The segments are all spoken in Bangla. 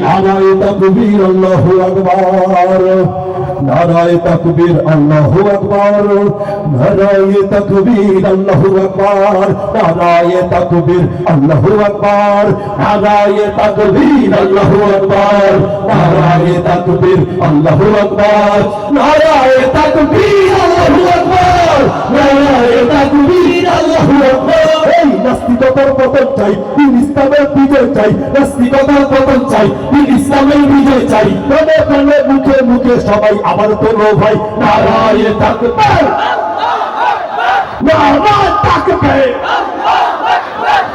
নারায়ে তাকবীর আল্লাহু আকবার নারায়ে তাকবীর আল্লাহু আকবার নারায়ে তাকবীর আল্লাহু আকবার নারায়ে তাকবীর আল্লাহু আকবার নারায়ে তাকবীর আল্লাহু আকবার নারায়ে তাকবীর আল্লাহু আকবার নারায়ে তাকবীর আল্লাহু আকবার নারায়ে তাকবীর আল্লাহু আকবার এই নাস্তিকতার পতন চাই দিন ইসলামের বিজয় চাই নাস্তিকতার পতন চাই দিন ইসলামের বিজয় চাই প্রাণে প্রাণে মুখে মুখে সবাই আবার তোলো ভাই নারায়ে তাকবীর নারায়ে তাকবীর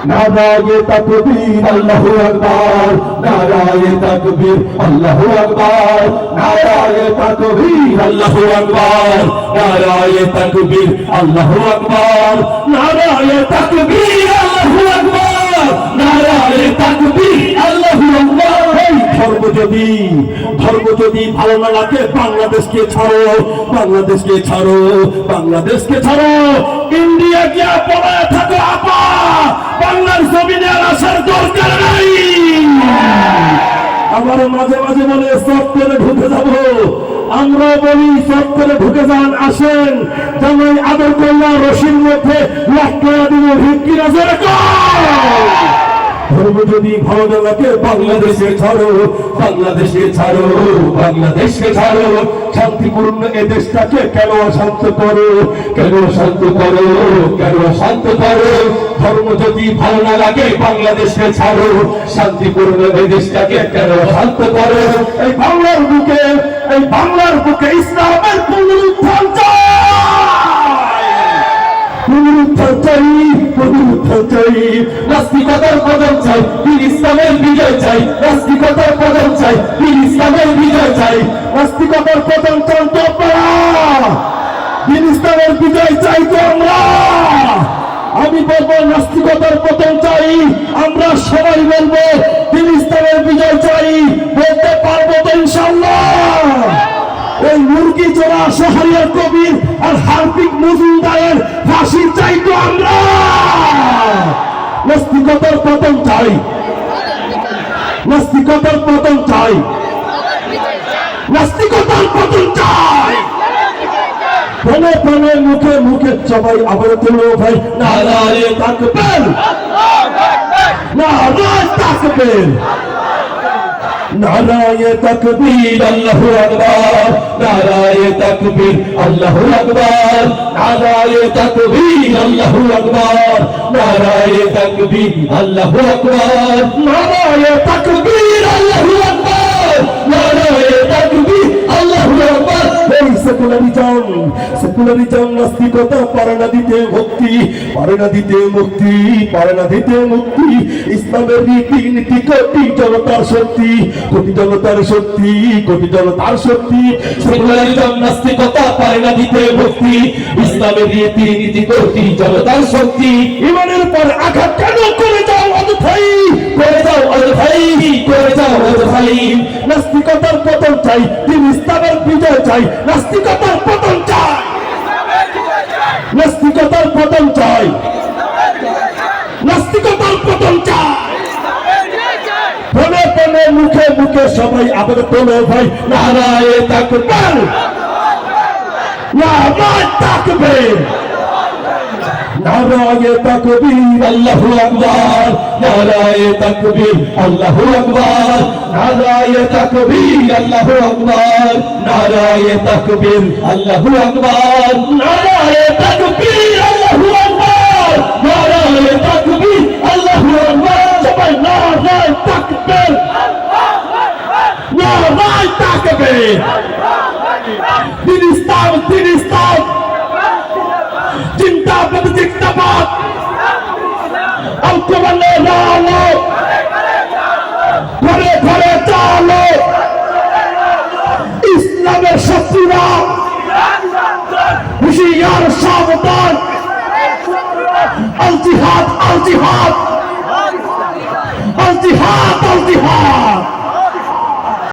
নারায়ে তাকবীর আল্লাহু আকবার নারায়ে তাকবীর আল্লাহু আকবার নারায়ে তাকবীর আল্লাহু আকবার নারায়ে তাকবীর আল্লাহু আকবার নারায়ে তাকবীর আল্লাহু আকবার নারায়ে তাকবীর আল্লাহু আকবার ধর্ম যদি ভালো না লাগে বাংলাদেশকে ছাড়ো বাংলাদেশকে ছাড়ো বাংলাদেশকে ছাড়ো ইন্ডিয়া গিয়া পড়ে থাকো আপা বাংলার জমিনে আসার দরকার নাই আমার মাঝে মাঝে বলে সফটওয়্যারে ঢুকে যাব আমরা বলি সফটওয়্যারে ঢুকে যান আসেন জামাই আদর করলা রশির মধ্যে লাখ টাকা দিব ভিক্ষি নজর ধর্ম যদি ভালো না লাগে বাংলাদেশে ছাড়ো বাংলাদেশে ছাড়ো বাংলাদেশকে ছাড়ো শান্তিপূর্ণ এ দেশটাকে কেন অশান্ত করো কেন শান্ত করো কেন শান্ত করো ধর্ম যদি ভালো না লাগে বাংলাদেশকে ছাড়ো শান্তিপূর্ণ এ দেশটাকে কেন শান্ত করো এই বাংলার বুকে ইসলামের পুনরুত্থান চাই নাস্তিকতার পতন চাই দিন ইসলামের বিজয় চাই নাস্তিকতার পতন চাই দিন ইসলামের বিজয় চাই নাস্তিকতার পতন চাই তো দিন ইসলামের বিজয় চাই তো আমরা আমি বলবো নাস্তিকতার পতন চাই আমরা সবাই বলবো দিন ইসলামের বিজয় চাই বলতে পারবো তো ইনশাআল্লাহ এই মুরগি চোরা শাহরিয়ার কবির আর হার্দিক মজুমদারের ফাঁসি চাই তো আমরা নাস্তিকতার পতন চাই নাস্তিকতার পতন চাই নাস্তিকতার পতন চাই প্রাণে প্রাণে মুখে মুখে সবাই আবার তোলো ভাই নারায়ে তাকবীর নারায়ে তাকবীর নারায়ে তাকবীর আল্লাহু আকবার নারায়ে তাকবীর আল্লাহু আকবার নারায়ে তাকবীর আল্লাহু আকবার নারায়ে তাকবীর আল্লাহু আকবার নারায়ে তাকবীর আল্লাহু আকবার নারায়ে তাকবীর আল্লাহু আকবার এই সেকুলারিজম নাস্তিকতা পারে না দিতে মুক্তি পারে না দিতে মুক্তি পারে না দিতে মুক্তি ইসলামের রীতি নীতি কোটি জনতার শক্তি কোটি জনতার শক্তি কোটি জনতার শক্তি সেকুলারিজম নাস্তিকতা পারে না দিতে মুক্তি ইসলামের রীতি নীতি কোটি জনতার শক্তি ইমানের পর আঘাত কেন করে যাও অযথাই করে যাও অযথাই করে যাও অযথাই নাস্তিকতার পতন চাই দিন ইসলামের বিজয় চাই নাস্তিকতার পতন চাই নাস্তিকতার পতন চাই নাস্তিকতার পতন চাই প্রাণে প্রাণে মুখে মুখে সবাই আবার তোলো ভাই নারায়ে তাকবীর নারায়ে তাকবীর নারায়ে তাকবীর আল্লাহু আকবার নারায়ে তাকবীর আল্লাহু আকবার নারায়ে তাকবীর আল্লাহু আকবার নারায়ে তাকবীর আল্লাহু আকবার নারায়ে তাকবীর আল্লাহু আকবার নারায়ে তাকবীর আল্লাহু আকবার সবাই নারায়ে তাকবীর নারায়ে তাকবীর দিন ইসলাম জিন্দাবাদ জিন্দাবাদ আলকোয়ালে লালো ঘরে ঘরে চালো ইসলামের শত্রুরা হুশিয়ার সাবধান আল জিহাদ